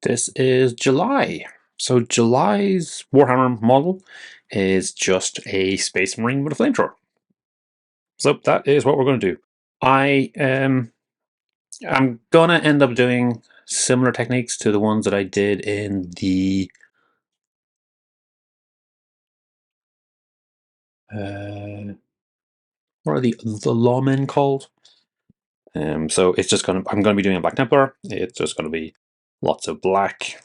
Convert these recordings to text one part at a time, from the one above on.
This is July. So July's Warhammer model is just a Space Marine with a flamethrower. So that is what we're going to do. I'm gonna end up doing similar techniques to the ones that I did in the what are the lawmen called? So it's just I'm gonna be doing a Black Templar. It's just gonna be lots of black,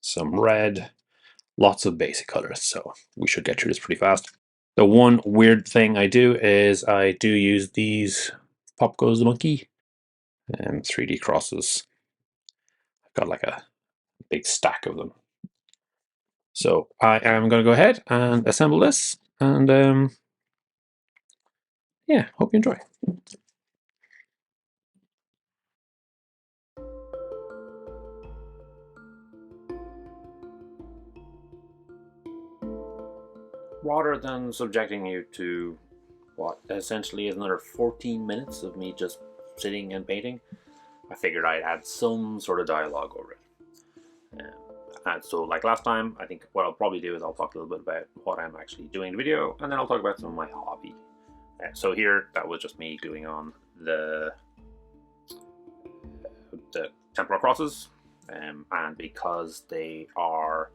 some red, lots of basic colors. So we should get through this pretty fast. The one weird thing I do is I do use these Pop Goes the Monkey and 3D crosses. I've got like a big stack of them. So I am going to go ahead and assemble this, and yeah, hope you enjoy. Rather than subjecting you to what essentially is another 14 minutes of me just sitting and painting, I figured I'd add some sort of dialogue over it. And so, like last time, I think what I'll probably do is I'll talk a little bit about what I'm actually doing in the video, and then I'll talk about some of my hobby. So here, that was just me gluing on the Templar crosses, and because they are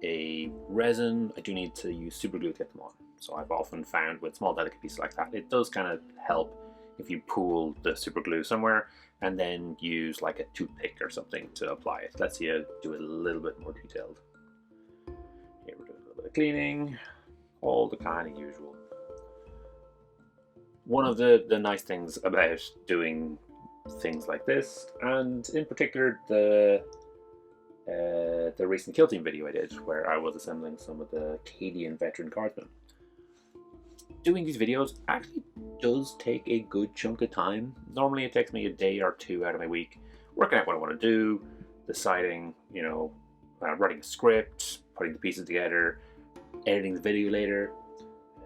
a resin, I do need to use super glue to get them on. So I've often found with small delicate pieces like that, it does kind of help if you pool the super glue somewhere and then use like a toothpick or something to apply it. Lets you do it a little bit more detailed. Here we're doing a little bit of cleaning, all the kind of usual. One of the nice things about doing things like this, and in particular the recent Kill Team video I did, where I was assembling some of the Cadian veteran guardsmen. Doing these videos actually does take a good chunk of time. Normally it takes me a day or two out of my week working out what I want to do, deciding, writing a script, putting the pieces together, editing the video later.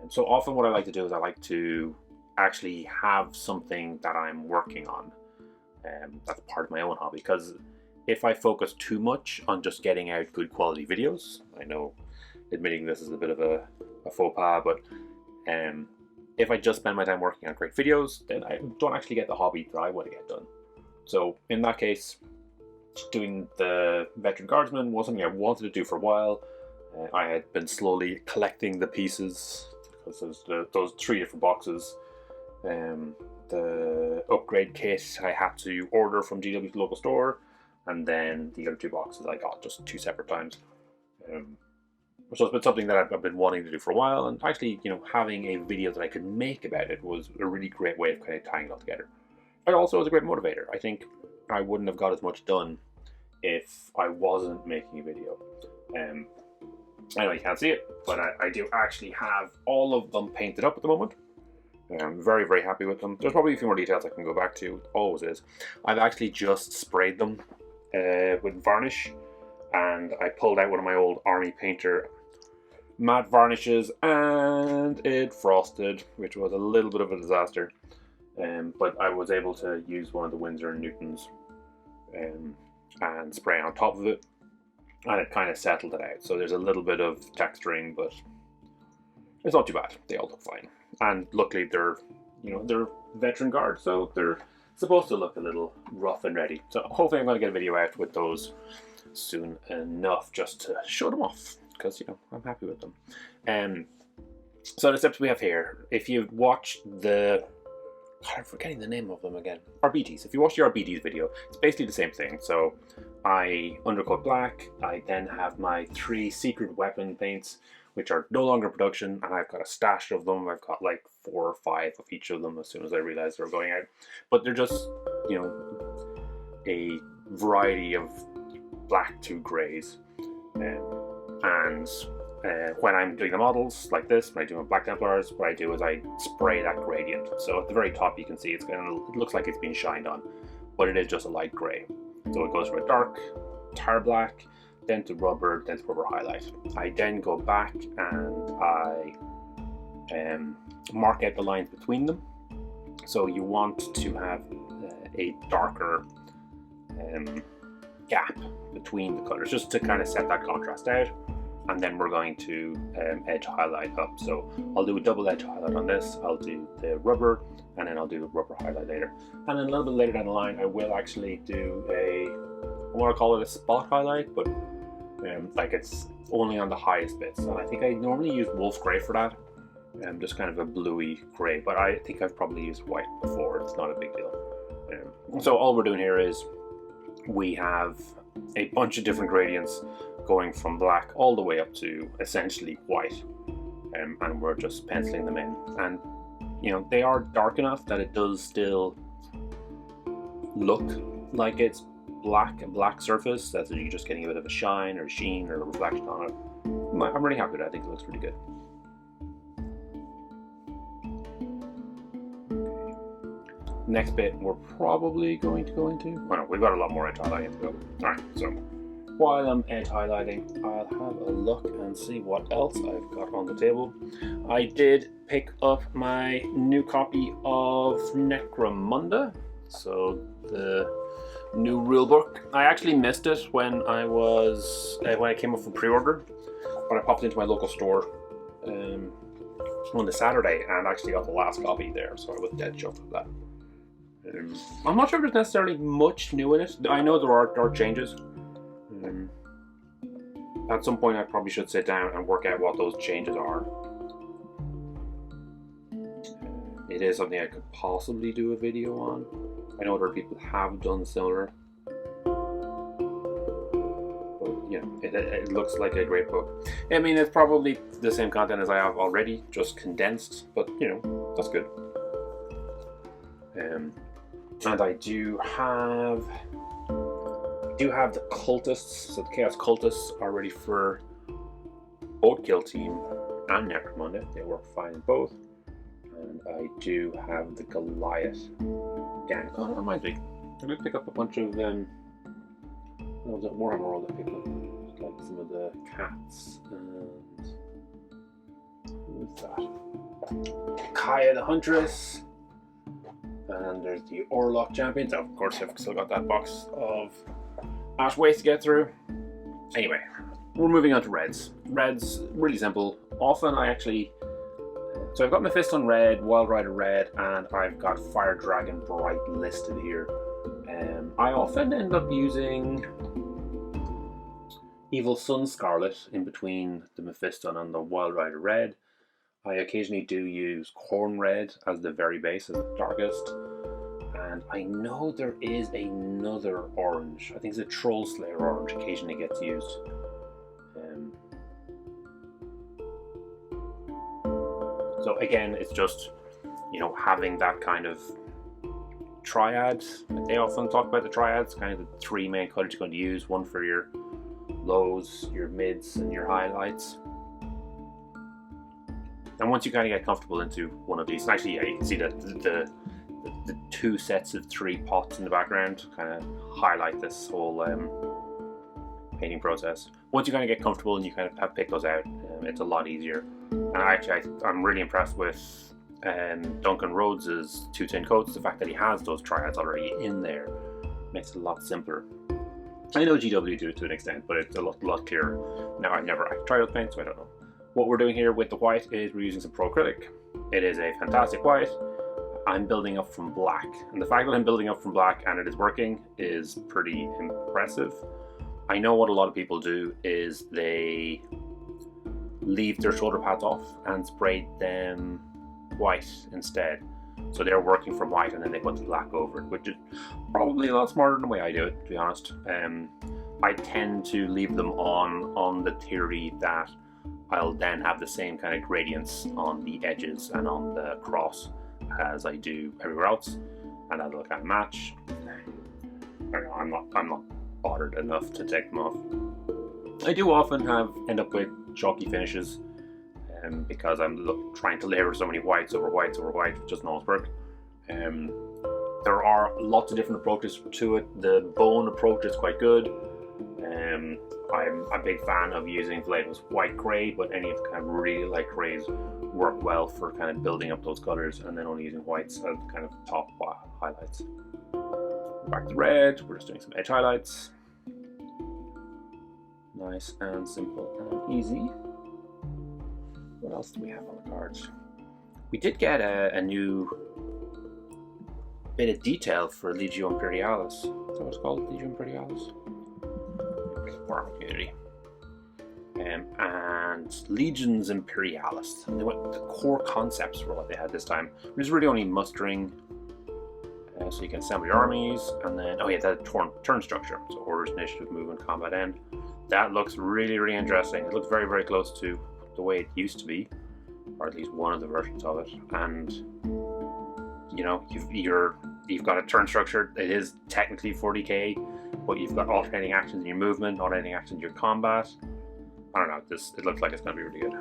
And so often what I like to do is I like to actually have something that I'm working on. That's part of my own hobby, because if I focus too much on just getting out good quality videos, I know admitting this is a bit of a faux pas, but if I just spend my time working on great videos, then I don't actually get the hobby that I want to get done. So in that case, doing the veteran guardsman was something I wanted to do for a while. I had been slowly collecting the pieces, because there's those 3 different boxes. The upgrade kit I had to order from GW's local store, and then the other 2 boxes I got just 2 separate times. So it's been something that I've been wanting to do for a while, and actually, having a video that I could make about it was a really great way of kind of tying it all together. It also was a great motivator. I think I wouldn't have got as much done if I wasn't making a video. I know you can't see it, but I do actually have all of them painted up at the moment. I'm very, very happy with them. There's probably a few more details I can go back to, always is. I've actually just sprayed them with varnish, and I pulled out one of my old Army Painter matte varnishes, and it frosted, which was a little bit of a disaster. But I was able to use one of the Winsor & Newtons and spray on top of it, and it kind of settled it out. So there's a little bit of texturing, but it's not too bad. They all look fine, and luckily they're veteran guards, so they're supposed to look a little rough and ready. So hopefully I'm going to get a video out with those soon enough just to show them off, because I'm happy with them. So the steps we have here, if you've watched the I'm forgetting the name of them again. RBTs. If you watch the RBTs video, it's basically the same thing. So I undercoat black. I then have my 3 secret weapon paints, which are no longer in production, and I've got a stash of them. I've got like 4 or 5 of each of them as soon as I realized they were going out. But they're just, a variety of black to greys. And when I'm doing the models like this, when I do my Black Templars, what I do is I spray that gradient. So at the very top you can see it looks like it's been shined on, but it is just a light grey. So it goes from a dark tar black, then to rubber highlight. I then go back and I mark out the lines between them. So you want to have a darker gap between the colors, just to kind of set that contrast out. And then we're going to edge highlight up. So I'll do a double edge highlight on this. I'll do the rubber, and then I'll do the rubber highlight later. And then a little bit later down the line, I will actually do I want to call it a spot highlight, but like it's only on the highest bits. And I think I normally use wolf gray for that. Just kind of a bluey gray, but I think I've probably used white before. It's not a big deal. So all we're doing here is we have a bunch of different gradients going from black all the way up to essentially white, and we're just penciling them in. And you know, they are dark enough that it does still look like it's black, a black surface, that you're just getting a bit of a shine or sheen or a reflection on it. I'm really happy with it. I think it looks pretty good. Next bit we're probably going to go into, well, no, we've got a lot more edge highlighting to go. Alright, so while I'm edge highlighting, I'll have a look and see what else I've got on the table. I did pick up my new copy of Necromunda, so the new rulebook. I actually missed it when I came up for pre-order, but I popped into my local store on the Saturday and actually got the last copy there, so I was dead chuffed with that. I'm not sure if there's necessarily much new in it. I know there are changes. At some point I probably should sit down and work out what those changes are. It is something I could possibly do a video on. I know other people have done similar. But you know, it looks like a great book. I mean, it's probably the same content as I have already, just condensed, but you know, that's good. And I do have the cultists, so the Chaos Cultists are ready for both Kill Team and Necromunda. They work fine in both. And I do have the Goliath gang. Oh, that reminds me. I did pick up a bunch of was it Warhammer World I picked up? Like some of the cats and who is that? Kaya the Huntress. And there's the Orlok Champions. Of course, I've still got that box of Ash Waste to get through. Anyway, we're moving on to reds. Reds, really simple. Often I actually... So I've got Mephisto on red, Wild Rider red, and I've got Fire Dragon Bright listed here. I often end up using Evil Sun Scarlet in between the Mephisto and the Wild Rider red. I occasionally do use Corn Red as the very base, as the darkest. And I know there is another orange. I think it's a Troll Slayer orange occasionally gets used. So again, it's just, you know, having that kind of triad. They often talk about the triads, kind of the three main colors you're going to use. One for your lows, your mids, and your highlights. And once you kind of get comfortable into one of these, and actually, yeah, you can see that the two sets of three pots in the background kind of highlight this whole painting process. Once you kind of get comfortable and you kind of have picked those out, it's a lot easier. And I'm really impressed with Duncan Rhodes's two tin coats. The fact that he has those triads already in there makes it a lot simpler. I know GW do it to an extent, but it's a lot clearer. Now, I've never tried those paints, so I don't know. What we're doing here with the white is we're using some Pro Acrylic. It is a fantastic white. I'm building up from black, and the fact that I'm building up from black and it is working is pretty impressive. I know what a lot of people do is they leave their shoulder pads off and spray them white instead. So they're working from white and then they put the black over it, which is probably a lot smarter than the way I do it, to be honest. I tend to leave them on the theory that I'll then have the same kind of gradients on the edges and on the cross as I do everywhere else, and that'll kind of match. I'm not bothered enough to take them off. I do often end up with chalky finishes because I'm trying to layer so many whites over whites over white, which doesn't always work. There are lots of different approaches to it. The bone approach is quite good. I'm a big fan of using Vallejo's white grey, but any of the kind of really light greys work well for kind of building up those colours, and then only using whites as kind of top highlights. Back to red, we're just doing some edge highlights. Nice and simple and easy. What else do we have on the cards? We did get a new bit of detail for Legions Imperialis. Is that what it's called? Legions Imperialis? Warhammer community. And Legions Imperialis. And the core concepts were what they had this time. It was really only mustering, so you can assemble your armies, and then, oh yeah, that turn structure. So orders, initiative, movement, combat, end. That looks really, really interesting. It looks very, very close to the way it used to be, or at least one of the versions of it. And you know, you've got a turn structure. It is technically 40k, but you've got alternating actions in your movement, alternating actions in your combat. I don't know. It looks like it's going to be really good.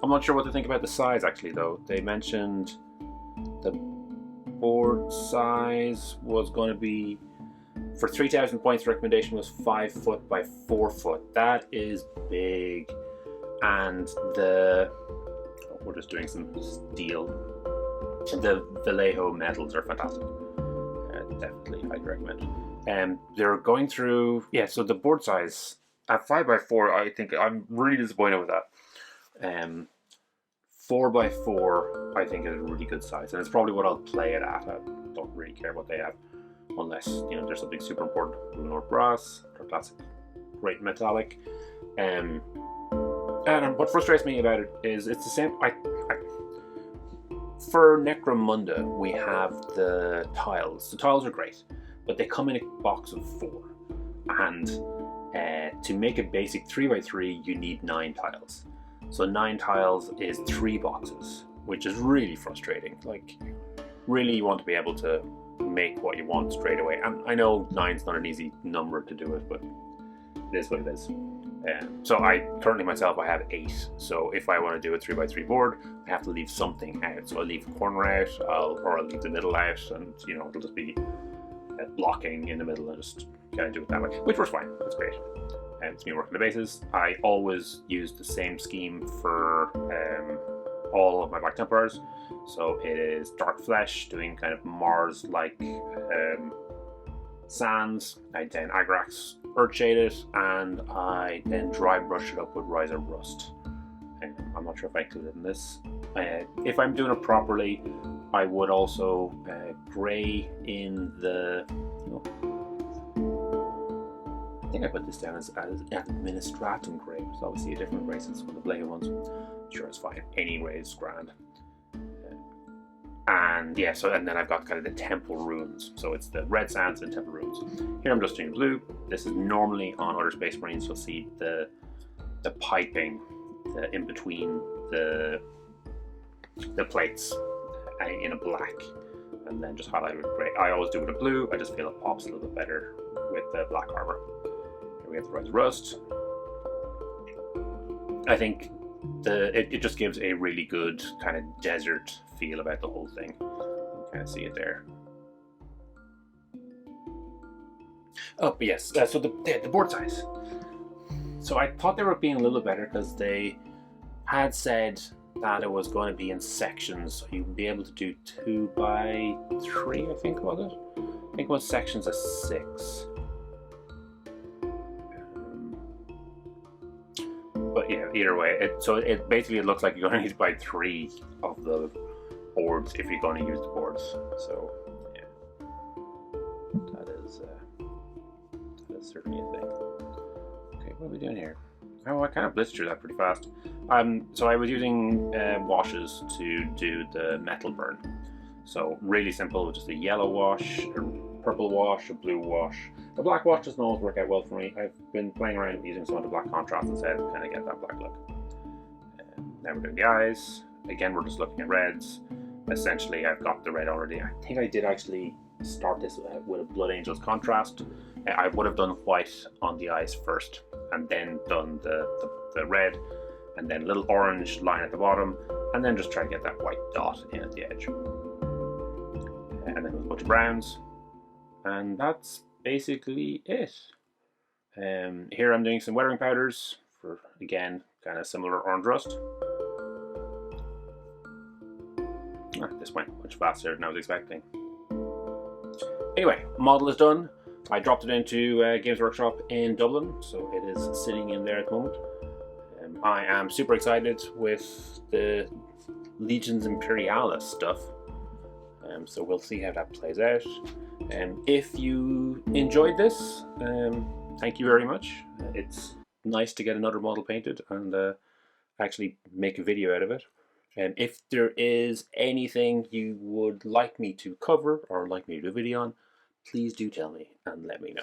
I'm not sure what to think about the size actually, though. They mentioned the board size was going to be, for 3,000 points, the recommendation was 5 foot by 4 foot. That is big. And we're just doing some steel. The Vallejo metals are fantastic. Definitely, I'd recommend. They're going through, yeah, so the board size at 5 by 4, I think I'm really disappointed with that. 4 by 4, I think is a really good size, and it's probably what I'll play it at. I don't really care what they have, unless there's something super important. Or brass, or classic, great metallic. And what frustrates me about it is it's the same. For Necromunda, we have the tiles. The tiles are great, but they come in a box of 4, and to make a basic 3x3, you need 9 tiles. So 9 tiles is 3 boxes, which is really frustrating. Like, really, you want to be able to make what you want straight away. And I know 9's not an easy number to do it, but it is what it is. So I currently myself, I have 8. So if I want to do a 3x3 board, I have to leave something out. So I'll leave a corner out, or I'll leave the middle out, and it'll just be blocking in the middle, and just kind of do it that way, which works fine. That's great. And it's me working the bases. I always use the same scheme for all of my Black Templars. So it is Dark Flesh, doing kind of Mars-like sands. I then Agrax Earthshade it, and I then dry brush it up with Riser Rust. I'm not sure if I included it in this. If I'm doing it properly, I would also grey in the. I think I put this down as Administratum grey. It's obviously a different grey since one of the Black ones. Sure, it's fine. Any grey is grand. And yeah, and then I've got kind of the temple runes. So it's the red sands and temple runes. Here I'm just doing blue. This is normally on other Space Marines. You'll see the piping in between the plates in a black, and then just highlight with gray. I always do it in blue. I just feel it pops a little bit better with the black armor. Here we have the Rise Rust. I think it just gives a really good kind of desert feel about the whole thing. You can see it there. Oh, but yes, so the board size. So I thought they were being a little better because they had said that it was going to be in sections, so you'd be able to do 2 by 3, I think, was it? I think it was sections of 6. But yeah, either way, it basically looks like you're going to need to buy 3 of the boards if you're going to use the boards. So yeah, that is certainly a thing. Okay, what are we doing here? Oh, I kind of blitzed through that pretty fast. So I was using washes to do the metal burn. So really simple, just a yellow wash, a purple wash, a blue wash. The black wash doesn't always work out well for me. I've been playing around with using some of the black contrast instead to kind of get that black look. Now we're doing the eyes. Again, we're just looking at reds. Essentially, I've got the red already. I think I did actually start this with a Blood Angels contrast. I would have done white on the eyes first, and then done the red, and then a little orange line at the bottom, and then just try to get that white dot in at the edge. And then a bunch of browns, and that's basically it. Here I'm doing some weathering powders for, again, kind of similar orange rust. This went much faster than I was expecting. Anyway, model is done. I dropped it into Games Workshop in Dublin, so it is sitting in there at the moment. I am super excited with the Legions Imperialis stuff, so we'll see how that plays out. If you enjoyed this, thank you very much. It's nice to get another model painted and actually make a video out of it. If there is anything you would like me to cover or like me to do a video on, please do tell me and let me know.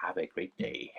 Have a great day.